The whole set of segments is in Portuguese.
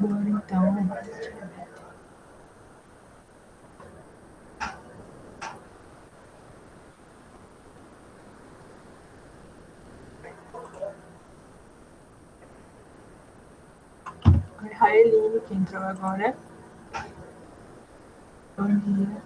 Bora então. Raeline, que entrou agora. Bom dia.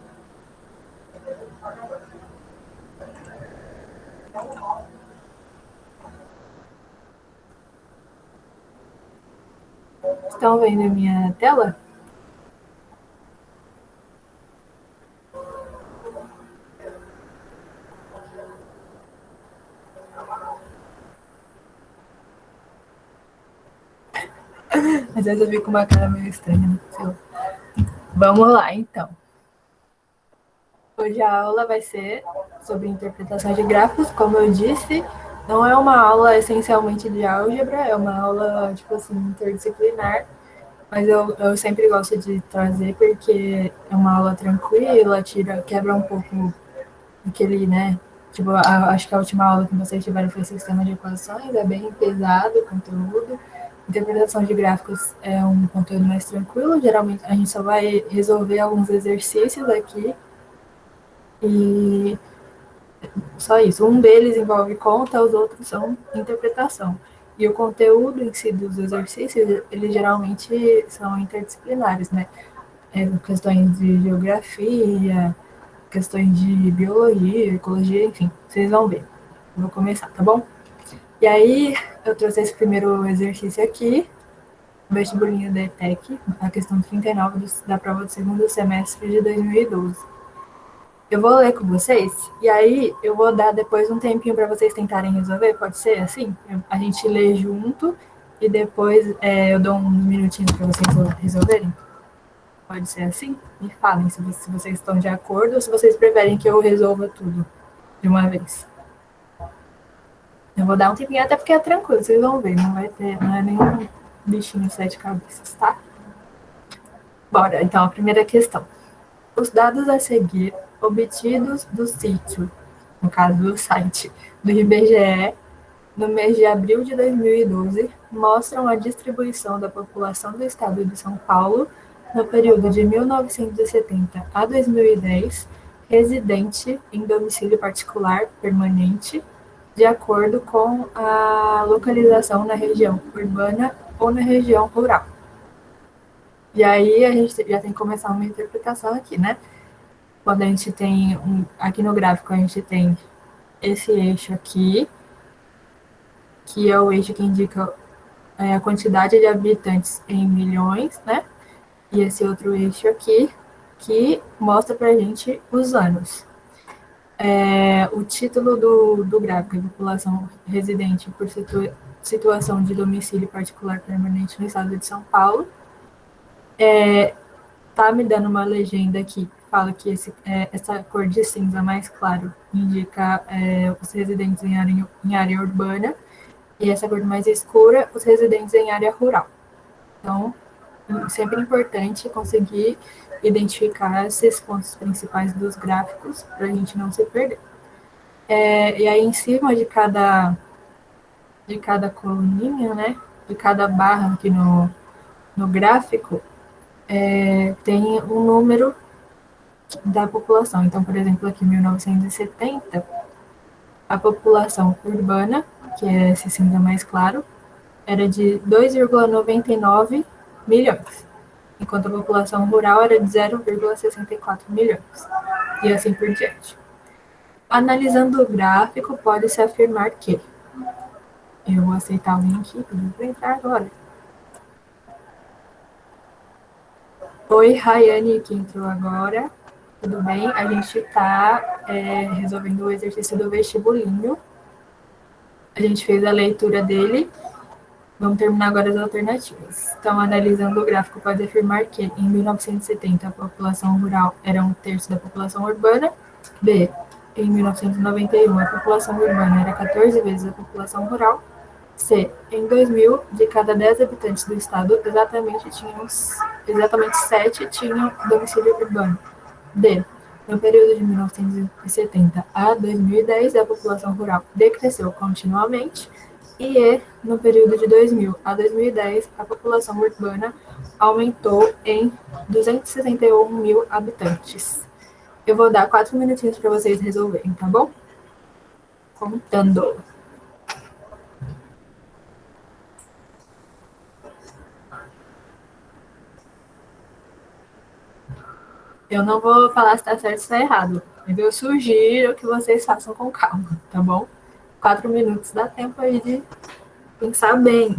Estão vendo a minha tela? Às vezes eu fico com uma cara meio estranha, né? Vamos lá, então. Hoje a aula vai ser sobre interpretação de gráficos, como eu disse. Não é uma aula essencialmente de álgebra, é uma aula, tipo assim, interdisciplinar. Mas eu sempre gosto de trazer porque é uma aula tranquila, quebra um pouco aquele, né? Tipo, acho que a última aula que vocês tiveram foi sistema de equações, é bem pesado o conteúdo. Interpretação de gráficos é um conteúdo mais tranquilo, geralmente a gente só vai resolver alguns exercícios aqui e só isso. Um deles envolve conta, os outros são interpretação. E o conteúdo em si dos exercícios, eles geralmente são interdisciplinares, né? Questões de geografia, questões de biologia, ecologia, enfim, vocês vão ver. Eu vou começar, tá bom? E aí, eu trouxe esse primeiro exercício aqui, o vestibulinho da ETEC, a questão 39 da prova do segundo semestre de 2012. Eu vou ler com vocês, e aí eu vou dar depois um tempinho para vocês tentarem resolver, pode ser assim? A gente lê junto e depois eu dou uns minutinhos para vocês resolverem? Pode ser assim? Me falem se vocês estão de acordo ou se vocês preferem que eu resolva tudo de uma vez. Eu vou dar um tempinho, até porque é tranquilo, vocês vão ver, não é nenhum bichinho de sete cabeças, tá? Bora, então, a primeira questão. Os dados a seguir, obtidos do sítio, no caso do site do IBGE, no mês de abril de 2012, mostram a distribuição da população do estado de São Paulo no período de 1970 a 2010, residente em domicílio particular permanente, de acordo com a localização na região urbana ou na região rural. E aí a gente já tem que começar uma interpretação aqui, né? Quando a gente tem, aqui no gráfico, a gente tem esse eixo aqui, que é o eixo que indica a quantidade de habitantes em milhões, né? E esse outro eixo aqui, que mostra para a gente os anos. O título do gráfico é população residente por situação de domicílio particular permanente no estado de São Paulo. Tá me dando uma legenda aqui que fala que essa cor de cinza mais claro indica os residentes em área urbana e essa cor mais escura, os residentes em área rural. Então, sempre importante conseguir identificar esses pontos principais dos gráficos para a gente não se perder. E aí, em cima de cada coluninha, né, de cada barra aqui no gráfico, tem um número da população. Então, por exemplo, aqui em 1970, a população urbana, que é esse cinza mais claro, era de 2,99 milhões, enquanto a população rural era de 0,64 milhões, e assim por diante. Analisando o gráfico, pode-se afirmar que... Eu vou aceitar o link para entrar agora. Oi, Rayane, que entrou agora. Tudo bem? A gente está resolvendo o exercício do vestibulinho. A gente fez a leitura dele. Vamos terminar agora as alternativas. Então, analisando o gráfico, pode afirmar que em 1970 a população rural era um terço da população urbana. B. Em 1991 a população urbana era 14 vezes a população rural. C. Em 2000, de cada 10 habitantes do estado, exatamente 7 tinham domicílio urbano. D. No período de 1970 a 2010, a população rural decresceu continuamente. E no período de 2000 a 2010, a população urbana aumentou em 261 mil habitantes. Eu vou dar 4 minutinhos para vocês resolverem, tá bom? Contando. Eu não vou falar se tá certo ou se tá errado, mas eu sugiro que vocês façam com calma, tá bom? 4 minutos dá tempo aí de pensar bem.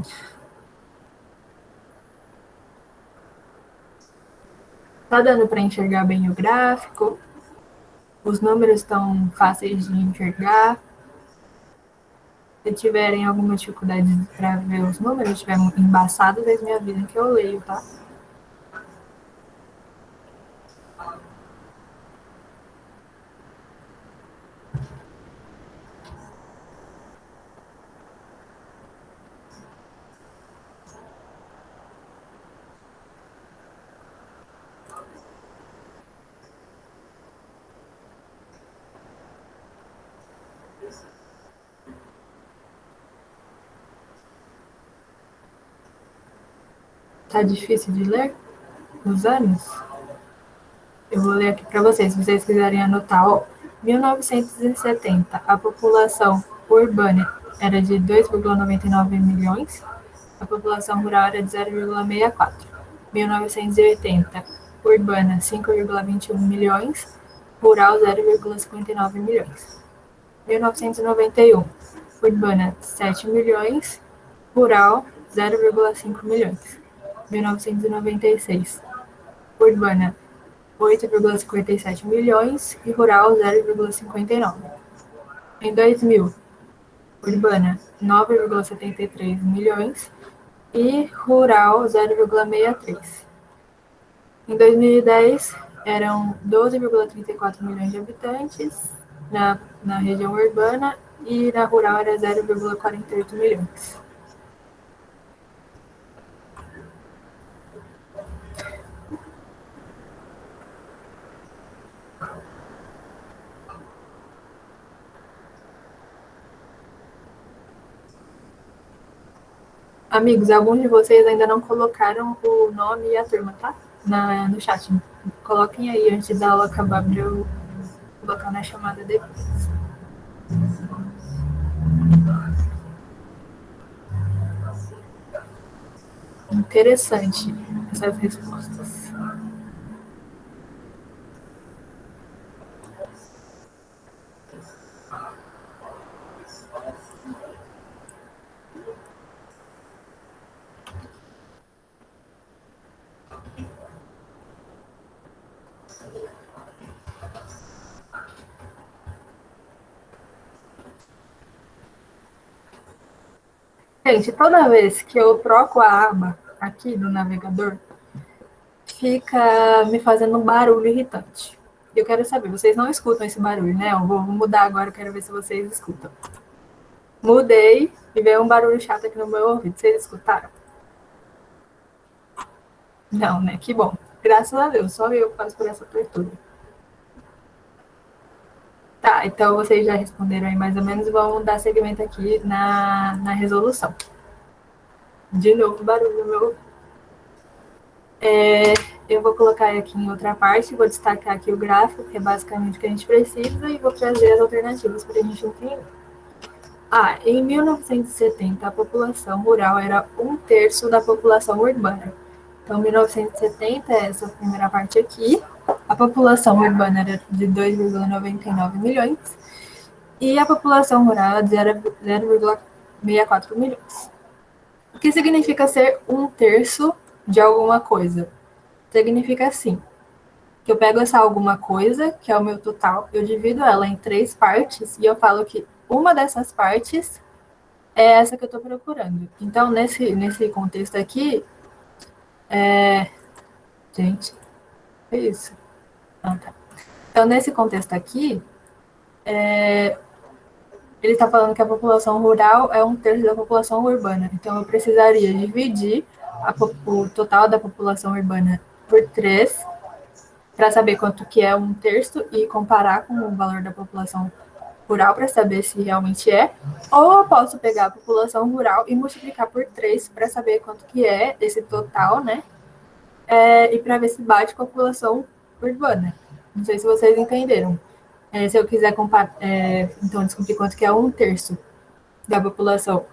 Tá dando para enxergar bem o gráfico? Os números estão fáceis de enxergar? Se tiverem alguma dificuldade para ver os números, estiver embaçado, vocês me avisem que eu leio, tá? Tá difícil de ler os anos? Eu vou ler aqui para vocês, se vocês quiserem anotar. Ó, 1970, a população urbana era de 2,99 milhões, a população rural era de 0,64. 1980, urbana 5,21 milhões, rural 0,59 milhões. 1991, urbana 7 milhões, rural 0,5 milhões. 1996, urbana 8,57 milhões e rural 0,59. Em 2000, urbana 9,73 milhões e rural 0,63. Em 2010, eram 12,34 milhões de habitantes na região urbana e na rural era 0,48 milhões. Amigos, alguns de vocês ainda não colocaram o nome e a turma, tá? No chat. Coloquem aí antes da aula acabar para eu colocar na chamada depois. Interessante essas respostas. Gente, toda vez que eu troco a aba aqui do navegador, fica me fazendo um barulho irritante. Eu quero saber, vocês não escutam esse barulho, né? Eu vou mudar agora, eu quero ver se vocês escutam. Mudei e veio um barulho chato aqui no meu ouvido. Vocês escutaram? Não, né? Que bom. Graças a Deus, só eu passo por essa tortura. Tá, então vocês já responderam aí mais ou menos, vamos dar seguimento aqui na resolução. De novo, barulho no meu ouvido. Eu vou colocar aqui em outra parte, vou destacar aqui o gráfico, que é basicamente o que a gente precisa, e vou trazer as alternativas para a gente entender. Em 1970, a população rural era 1/3 da população urbana. Então, 1970, essa primeira parte aqui, a população urbana era de 2,99 milhões e a população rural de 0,64 milhões. O que significa ser 1/3 de alguma coisa? Significa assim, que eu pego essa alguma coisa, que é o meu total, eu divido ela em 3 partes e eu falo que uma dessas partes é essa que eu estou procurando. Então, nesse contexto aqui, gente, é isso. Tá. Então, nesse contexto aqui, ele está falando que a população rural é 1/3 da população urbana. Então, eu precisaria dividir o total da população urbana por 3 para saber quanto que é 1/3 e comparar com o valor da população rural para saber se realmente é. Ou eu posso pegar a população rural e multiplicar por 3 para saber quanto que é esse total, né? e para ver se bate com a população urbana. Não sei se vocês entenderam. Se eu quiser comparar, então descobrir quanto que é um terço da população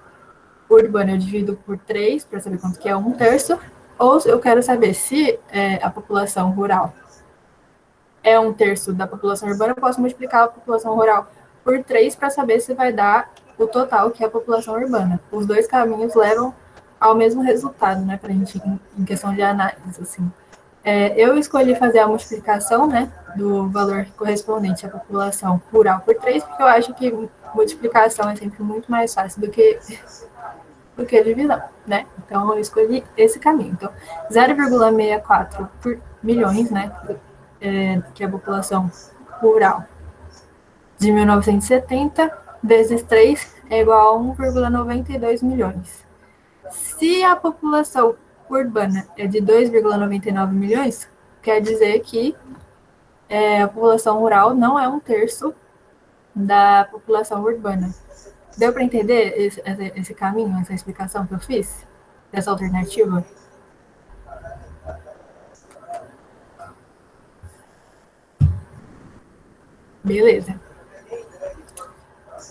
urbana, eu divido por 3 para saber quanto que é um terço, ou eu quero saber se a população rural é um terço da população urbana, eu posso multiplicar a população rural por 3 para saber se vai dar o total, que é a população urbana. Os dois caminhos levam ao mesmo resultado, né, para a gente, em questão de análise, assim. Eu escolhi fazer a multiplicação, né, do valor correspondente à população rural por 3, porque eu acho que multiplicação é sempre muito mais fácil do que divisão, né? Então, eu escolhi esse caminho. Então, 0,64 por milhões, né, que é a população rural de 1970, vezes 3 é igual a 1,92 milhões. Se a população urbana é de 2,99 milhões, quer dizer que a população rural não é um terço da população urbana. Deu para entender esse caminho, essa explicação que eu fiz? Dessa alternativa? Beleza.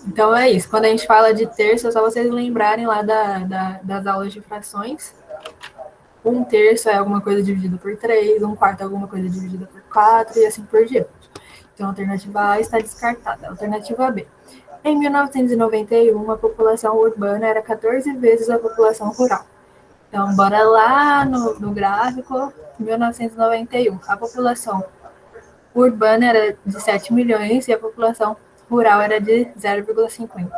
Então é isso. Quando a gente fala de terço, é só vocês lembrarem lá das aulas de frações. Um terço é alguma coisa dividida por 3, um quarto é alguma coisa dividida por 4 e assim por diante. Então a alternativa A está descartada. Alternativa B. Em 1991, a população urbana era 14 vezes a população rural. Então, bora lá no gráfico, 1991. A população urbana era de 7 milhões e a população rural era de 0,50.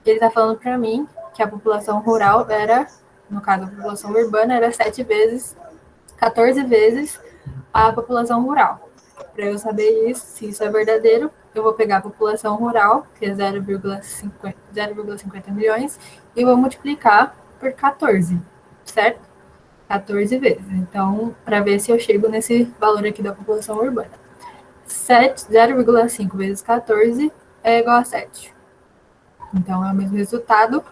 Ele está falando para mim que a população rural era, no caso, a população urbana era 7 vezes, 14 vezes a população rural. Para eu saber isso, se isso é verdadeiro, eu vou pegar a população rural, que é 0,50 milhões, e vou multiplicar por 14, certo? 14 vezes. Então, para ver se eu chego nesse valor aqui da população urbana. 0,5 vezes 14 é igual a 7. Então, é o mesmo resultado.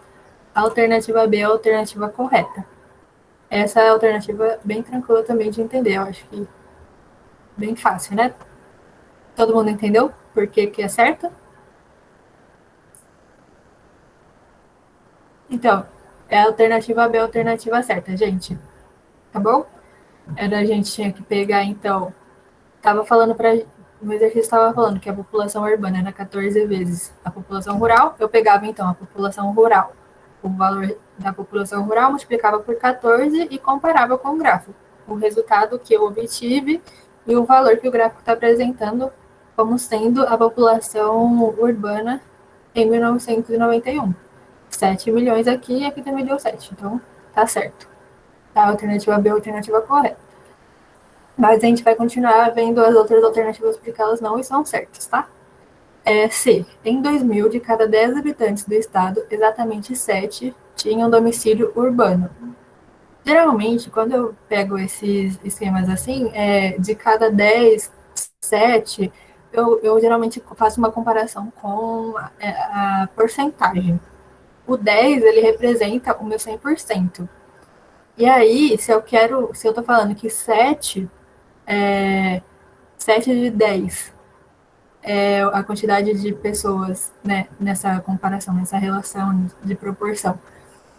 A alternativa B é a alternativa correta. Essa é a alternativa bem tranquila também de entender. Eu acho que bem fácil, né? Todo mundo entendeu por que é certa? Então, é a alternativa B, a alternativa certa, gente. Tá bom? A gente tinha que pegar, então, estava falando para o exercício estava falando que a população urbana era 14 vezes a população rural. Eu pegava então a população rural, o valor da população rural multiplicava por 14 e comparava com o gráfico, o resultado que eu obtive e o valor que o gráfico está apresentando como sendo a população urbana em 1991. 7 milhões aqui e aqui também deu 7, então tá certo. A alternativa B é a alternativa correta. Mas a gente vai continuar vendo as outras alternativas porque elas não estão certas, tá? C. Em 2000, de cada 10 habitantes do estado, exatamente 7 tinham domicílio urbano. Geralmente, quando eu pego esses esquemas assim, de cada 10, 7, eu geralmente faço uma comparação com a porcentagem. O 10, ele representa o meu 100%. E aí, se eu tô falando que 7 de 10 é a quantidade de pessoas, né, nessa comparação, nessa relação de proporção.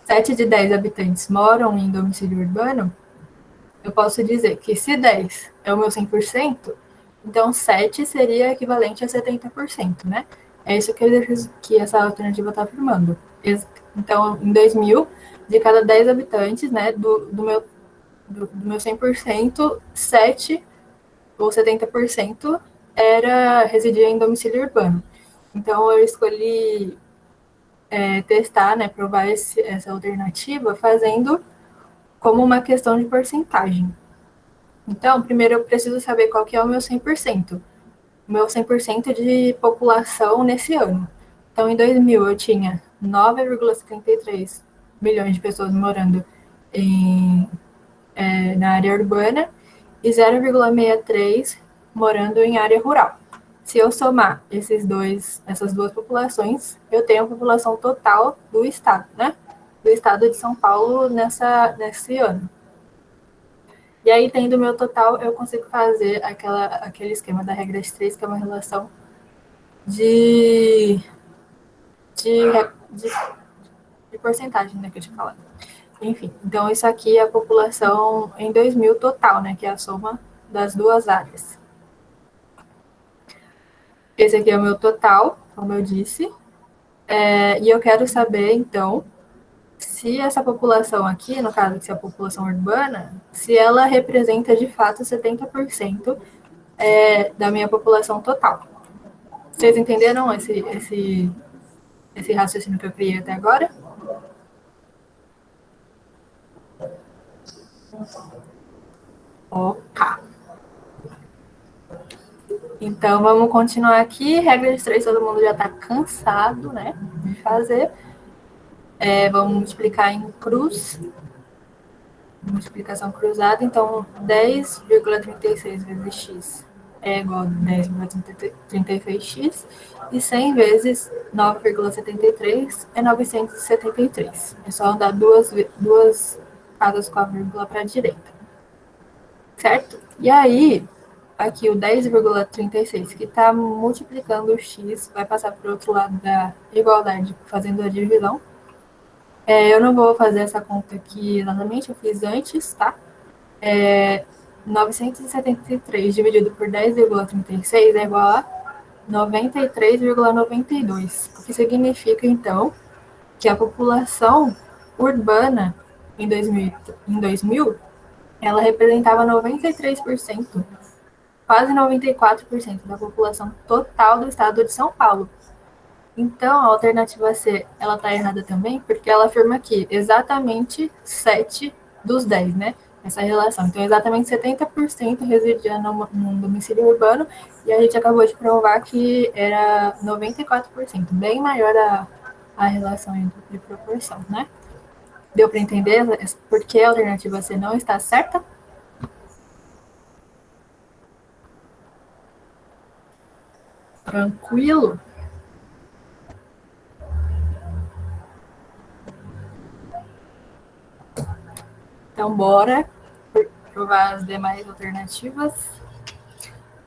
7 de 10 habitantes moram em domicílio urbano, eu posso dizer que se 10 é o meu 100%, então 7 seria equivalente a 70%, né? É isso que essa alternativa está afirmando. Então, em 2000, de cada 10 habitantes, né, do meu 100%, 7 ou 70% residia em domicílio urbano. Então, eu escolhi testar, né, provar essa alternativa fazendo como uma questão de porcentagem. Então, primeiro eu preciso saber qual que é o meu 100%. O meu 100% de população nesse ano. Então, em 2000, eu tinha 9,73 milhões de pessoas morando na área urbana e 0,63 morando em área rural. Se eu somar essas duas populações, eu tenho a população total do estado, né? Do estado de São Paulo nesse ano. E aí, tendo o meu total, eu consigo fazer aquele esquema da regra de 3, que é uma relação de, de, de, de porcentagem, né, que eu te falei. Enfim, então isso aqui é a população em 2000 total, né, que é a soma das duas áreas. Esse aqui é o meu total, como eu disse, e eu quero saber, então, se essa população aqui, no caso de ser a população urbana, se ela representa de fato 70% da minha população total. Vocês entenderam esse raciocínio que eu criei até agora? Ok. Então vamos continuar aqui. Regra de três, todo mundo já está cansado, né, de fazer. Vamos multiplicar em cruz, multiplicação cruzada. Então 10,36 vezes x é igual a 10,36x e 100 vezes 9,73 é 973. É só andar duas casas com a vírgula para a direita, certo? E aí, aqui o 10,36, que está multiplicando o x, vai passar para o outro lado da igualdade, fazendo a divisão. Eu não vou fazer essa conta aqui exatamente, eu fiz antes, tá? 973 dividido por 10,36 é igual a 93,92, o que significa, então, que a população urbana em 2000 ela representava 93%, quase 94% da população total do estado de São Paulo. Então, a alternativa C, ela está errada também, porque ela afirma que exatamente 7 dos 10, né? Essa relação. Então, exatamente 70% residia no domicílio urbano, e a gente acabou de provar que era 94%, bem maior a relação de proporção, né? Deu para entender por que a alternativa C não está certa? Tranquilo? Então, bora provar as demais alternativas.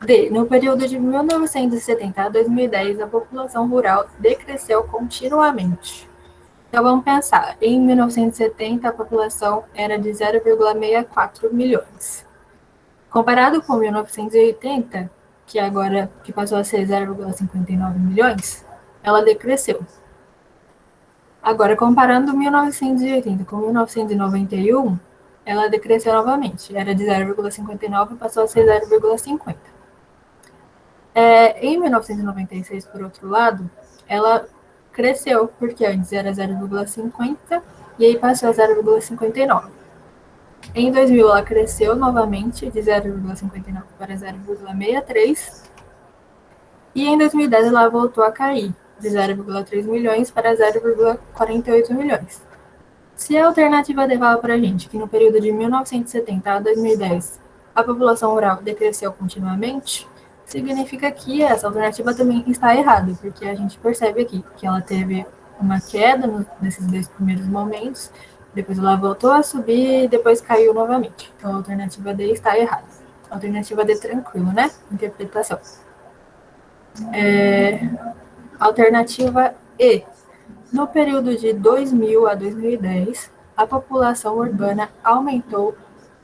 D. No período de 1970 a 2010, a população rural decresceu continuamente. Então, vamos pensar. Em 1970, a população era de 0,64 milhões. Comparado com 1980, que passou a ser 0,59 milhões, ela decresceu. Agora, comparando 1980 com 1991, ela decresceu novamente. Era de 0,59 e passou a ser 0,50. Em 1996, por outro lado, ela cresceu, porque antes era 0,50 e aí passou a 0,59. Em 2000, ela cresceu novamente de 0,59 para 0,63 e em 2010 ela voltou a cair de 0,3 milhões para 0,48 milhões. Se a alternativa D fala para a gente que no período de 1970 a 2010 a população rural decresceu continuamente, significa que essa alternativa também está errada, porque a gente percebe aqui que ela teve uma queda nesses dois primeiros momentos, depois ela voltou a subir e depois caiu novamente. Então a alternativa D está errada. A alternativa D tranquilo, né? Interpretação. Alternativa E. No período de 2000 a 2010, a população urbana aumentou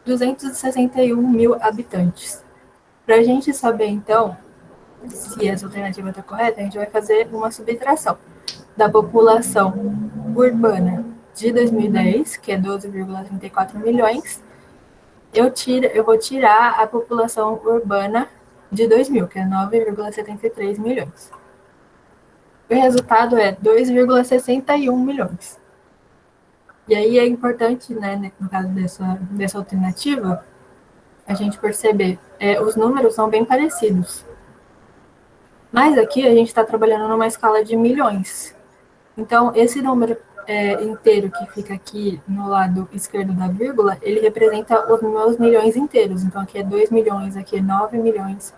261 mil habitantes. Para a gente saber, então, se essa alternativa está correta, a gente vai fazer uma subtração da população urbana de 2010, que é 12,34 milhões. Eu vou tirar a população urbana de 2000, que é 9,73 milhões. O resultado é 2,61 milhões. E aí é importante, né, no caso dessa alternativa, a gente perceber, os números são bem parecidos. Mas aqui a gente está trabalhando numa escala de milhões. Então, esse número inteiro que fica aqui no lado esquerdo da vírgula, ele representa os meus milhões inteiros. Então, aqui é 2 milhões, aqui é 9 milhões,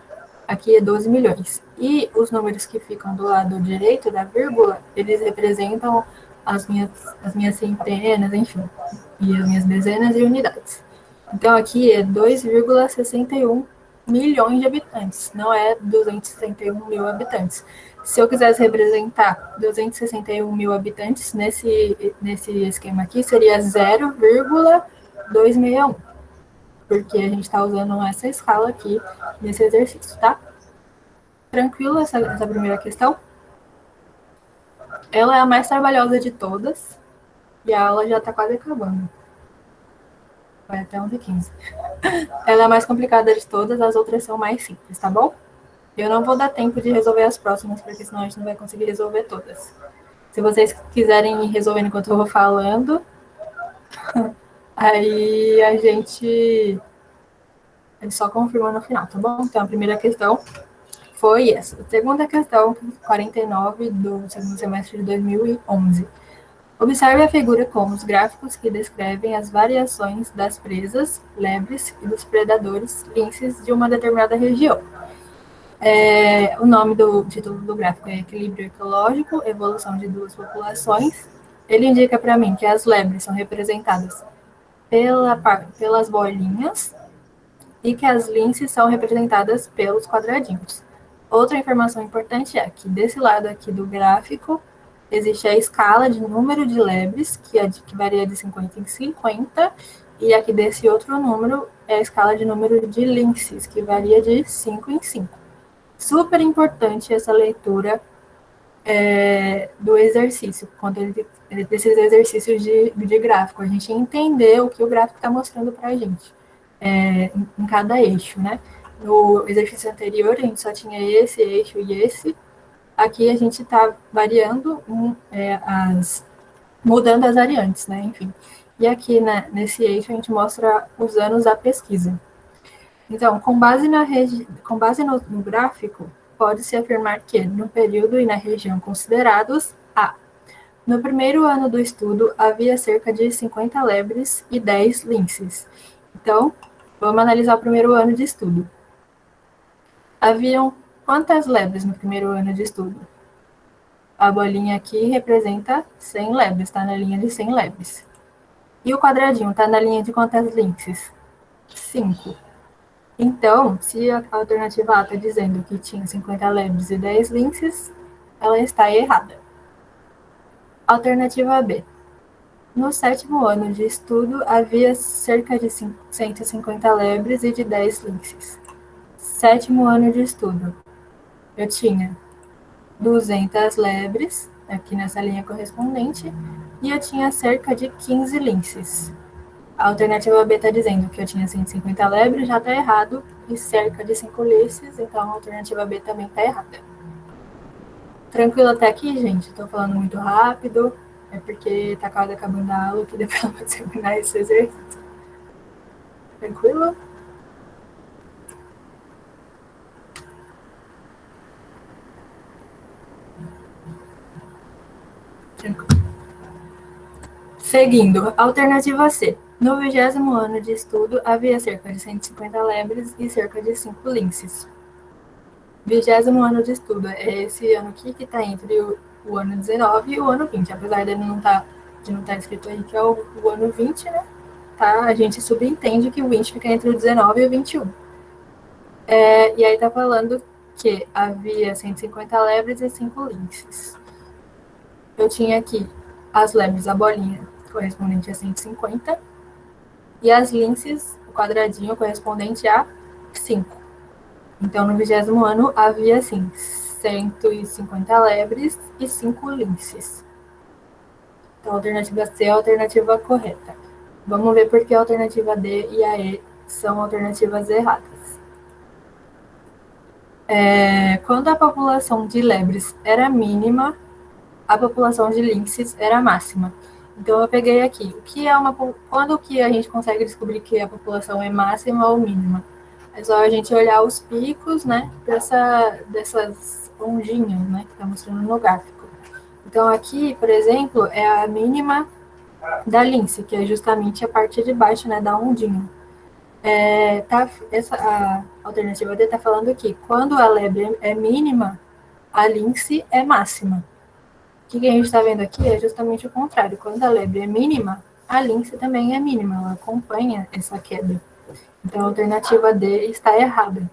aqui é 12 milhões. E os números que ficam do lado direito da vírgula, eles representam as minhas centenas, enfim, e as minhas dezenas e unidades. Então, aqui é 2,61 milhões de habitantes, não é 261 mil habitantes. Se eu quisesse representar 261 mil habitantes nesse esquema aqui, seria 0,261, porque a gente está usando essa escala aqui nesse exercício, tá? Tranquilo essa primeira questão? Ela é a mais trabalhosa de todas e a aula já está quase acabando. Vai até 11h15. Ela é a mais complicada de todas, as outras são mais simples, tá bom? Eu não vou dar tempo de resolver as próximas, porque senão a gente não vai conseguir resolver todas. Se vocês quiserem ir resolvendo enquanto eu vou falando, aí a gente só confirma no final, tá bom? Então, a primeira questão foi essa. A segunda questão, 49 do segundo semestre de 2011. Observe a figura com os gráficos que descrevem as variações das presas, lebres e dos predadores linces de uma determinada região. O nome do título do gráfico é Equilíbrio Ecológico, Evolução de Duas Populações. Ele indica para mim que as lebres são representadas pelas bolinhas e que as linces são representadas pelos quadradinhos. Outra informação importante é que desse lado aqui do gráfico existe a escala de número de lebres, que varia de 50 em 50, e aqui desse outro número é a escala de número de linces, que varia de 5 em 5. Super importante essa leitura do exercício, desses exercícios de gráfico, a gente entender o que o gráfico está mostrando para a gente em cada eixo, né? No exercício anterior, a gente só tinha esse eixo e esse. Aqui a gente está variando, mudando as variantes, né? Enfim. E aqui, né, nesse eixo, a gente mostra os anos da pesquisa. Então, com base no gráfico, pode-se afirmar que, no período e na região considerados, no primeiro ano do estudo, havia cerca de 50 lebres e 10 linces. Então, vamos analisar o primeiro ano de estudo. Haviam quantas lebres no primeiro ano de estudo? A bolinha aqui representa 100 lebres, está na linha de 100 lebres. E o quadradinho está na linha de quantas linces? 5. Então, se a alternativa A está dizendo que tinha 50 lebres e 10 linces, ela está errada. Alternativa B. No sétimo ano de estudo, havia cerca de 150 lebres e de 10 linces. Sétimo ano de estudo, eu tinha 200 lebres, aqui nessa linha correspondente, e eu tinha cerca de 15 linces. A alternativa B está dizendo que eu tinha 150 lebres, já está errado, e cerca de 5 linces, então a alternativa B também está errada. Tranquilo até aqui, gente? Estou falando muito rápido, é porque está quase acabando a aula, que depois eu vou terminar esse exercício. Tranquilo? Tranquilo. Seguindo, alternativa C. No 20º ano de estudo, havia cerca de 150 lebres e cerca de 5 linces. 20º ano de estudo é esse ano aqui que está entre o ano 19 e o ano 20, apesar de não estar escrito aí que é o ano 20, né? Tá? A gente subentende que o 20 fica entre o 19 e o 21. E aí tá falando que havia 150 lebres e 5 linces. Eu tinha aqui as lebres, a bolinha, correspondente a 150, e as linces, o quadradinho, correspondente a 5. Então, no 20º ano, havia, assim, 150 lebres e 5 linces. Então, a alternativa C é a alternativa correta. Vamos ver por que a alternativa D e a E são alternativas erradas. Quando a população de lebres era mínima, a população de linces era máxima. Então, eu peguei aqui. Quando que a gente consegue descobrir que a população é máxima ou mínima? É só a gente olhar os picos, né, dessas ondinhas, né, que está mostrando no gráfico. Então, aqui, por exemplo, é a mínima da lince, que é justamente a parte de baixo, né, da ondinha. A alternativa D está falando que quando a lebre é mínima, a lince é máxima. O que a gente está vendo aqui é justamente o contrário. Quando a lebre é mínima, a Lindsay também é mínima, ela acompanha essa queda. Então, a alternativa D está errada.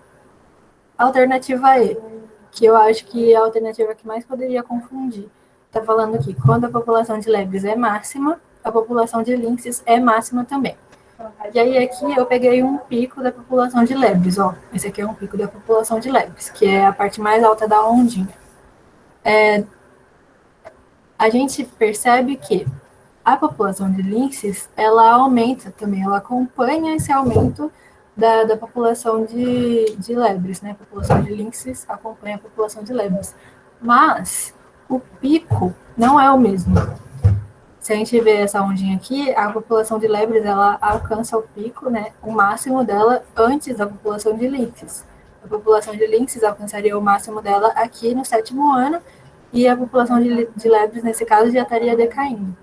A alternativa E, que eu acho que é a alternativa que mais poderia confundir. Está falando aqui, quando a população de lebres é máxima, a população de lynxes é máxima também. E aí aqui eu peguei um pico da população de lebres, ó. Esse aqui é um pico da população de lebres, que é a parte mais alta da ondinha. A gente percebe que a população de lynxes, ela aumenta também, ela acompanha esse aumento da população de lebres, né? A população de lynxes acompanha a população de lebres. Mas o pico não é o mesmo. Se a gente vê essa ondinha aqui, a população de lebres, ela alcança o pico, né? O máximo dela antes da população de lynxes. A população de lynxes alcançaria o máximo dela aqui no 7º ano, e a população de lebres, nesse caso, já estaria decaindo.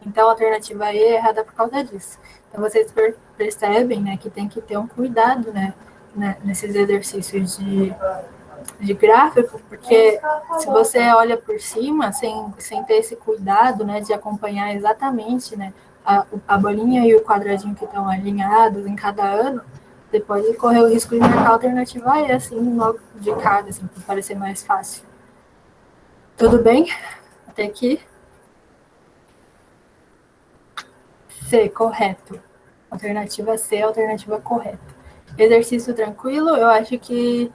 Então, a alternativa E é errada por causa disso. Então, vocês percebem, né, que tem que ter um cuidado, né, nesses exercícios de gráfico, porque se você olha por cima, sem ter esse cuidado, né, de acompanhar exatamente, né, a bolinha e o quadradinho que estão alinhados em cada ano, você pode correr o risco de marcar a alternativa E, assim, logo de cara, assim, para parecer mais fácil. Tudo bem? Até aqui? C, correto. Alternativa C, alternativa correta. Exercício tranquilo, eu acho que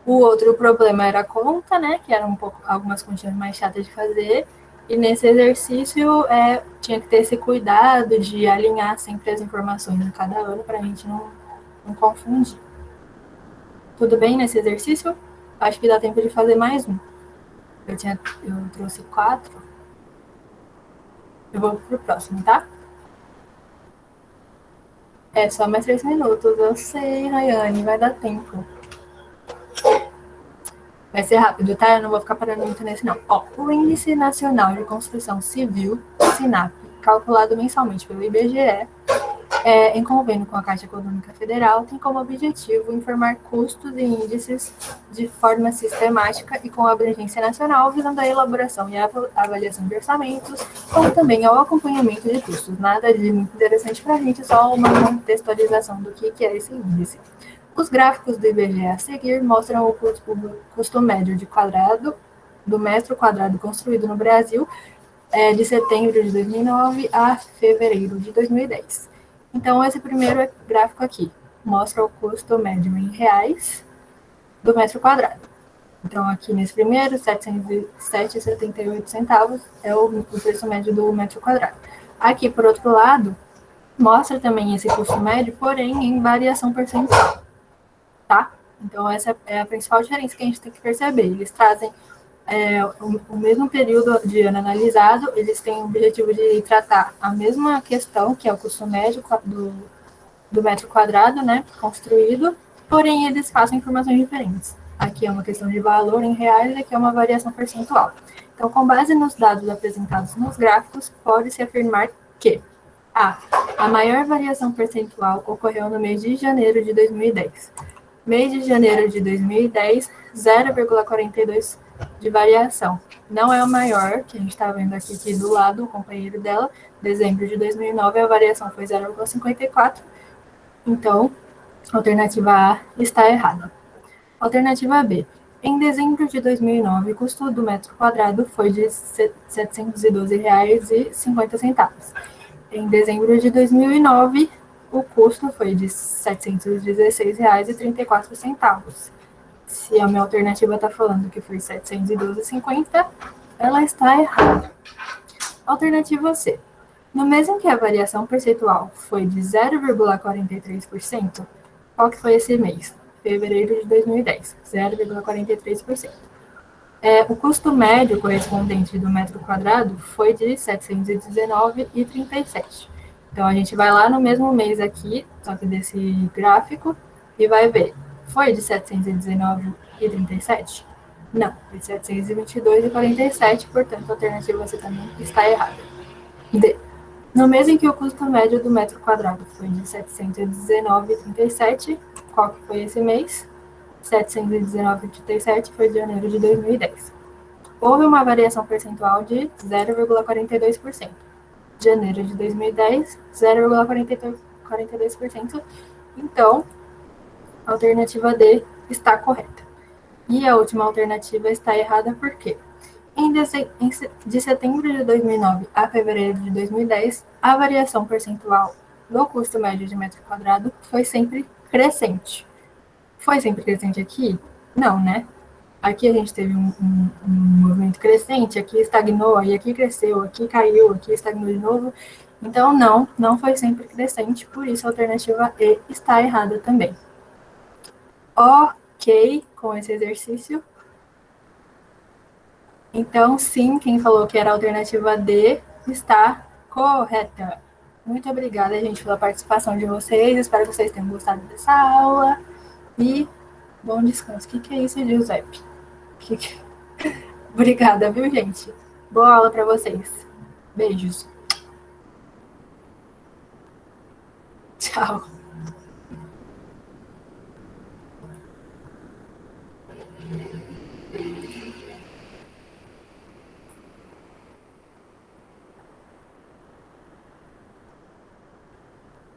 o outro problema era a conta, né? Que era algumas continhas mais chatas de fazer. E nesse exercício tinha que ter esse cuidado de alinhar sempre as informações em cada ano para a gente não confundir. Tudo bem nesse exercício? Acho que dá tempo de fazer mais um. Eu trouxe 4. Eu vou pro próximo, tá? É só mais 3 minutos. Eu sei, Rayane, vai dar tempo. Vai ser rápido, tá? Eu não vou ficar parando muito nesse, não. Ó, o Índice Nacional de Construção Civil, SINAP, calculado mensalmente pelo IBGE, em convênio com a Caixa Econômica Federal, tem como objetivo informar custos e índices de forma sistemática e com abrangência nacional, visando a elaboração e a avaliação de orçamentos, como também ao acompanhamento de custos. Nada de muito interessante para a gente, só uma contextualização do que é esse índice. Os gráficos do IBGE a seguir mostram o custo médio do metro quadrado construído no Brasil de setembro de 2009 a fevereiro de 2010. Então, esse primeiro gráfico aqui mostra o custo médio em reais do metro quadrado. Então, aqui nesse primeiro, 707,78 centavos é o preço médio do metro quadrado. Aqui, por outro lado, mostra também esse custo médio, porém em variação percentual. Tá? Então, essa é a principal diferença que a gente tem que perceber. Eles trazem o mesmo período de ano analisado, eles têm o objetivo de tratar a mesma questão, que é o custo médio do metro quadrado, né, construído, porém eles passam informações diferentes. Aqui é uma questão de valor em reais, aqui é uma variação percentual. Então, com base nos dados apresentados nos gráficos, pode-se afirmar que a maior variação percentual ocorreu no mês de janeiro de 2010. Mês de janeiro de 2010, 0,42 de variação. Não é o maior, que a gente está vendo aqui do lado, o companheiro dela. Dezembro de 2009, a variação foi 0,54. Então, a alternativa A está errada. Alternativa B. Em dezembro de 2009, o custo do metro quadrado foi de R$ 712,50. Em dezembro de 2009, o custo foi de R$ 716,34. Se a minha alternativa está falando que foi R$ 712,50, ela está errada. Alternativa C. No mês em que a variação percentual foi de 0,43%, qual que foi esse mês? Fevereiro de 2010, 0,43%. O custo médio correspondente do metro quadrado foi de R$ 719,37. Então, a gente vai lá no mesmo mês aqui, só que desse gráfico, e vai ver. Foi de 719,37? Não, foi de 722,47, portanto, a alternativa C também está errada. D. No mês em que o custo médio do metro quadrado foi de 719,37, qual que foi esse mês? 719,37 foi de janeiro de 2010. Houve uma variação percentual de 0,42%. janeiro de 2010, 0,42%. Então, a alternativa D está correta. E a última alternativa está errada por quê? De setembro de 2009 a fevereiro de 2010, a variação percentual do custo médio de metro quadrado foi sempre crescente. Foi sempre crescente aqui? Não, né? Aqui a gente teve um movimento crescente, aqui estagnou, aí aqui cresceu, aqui caiu, aqui estagnou de novo. Então, não foi sempre crescente, por isso a alternativa E está errada também. Ok com esse exercício. Então, sim, quem falou que era a alternativa D está correta. Muito obrigada, gente, pela participação de vocês. Espero que vocês tenham gostado dessa aula. E bom descanso. O que é isso, Giuseppe? Que... Obrigada, viu, gente? Boa aula para vocês. Beijos. Tchau.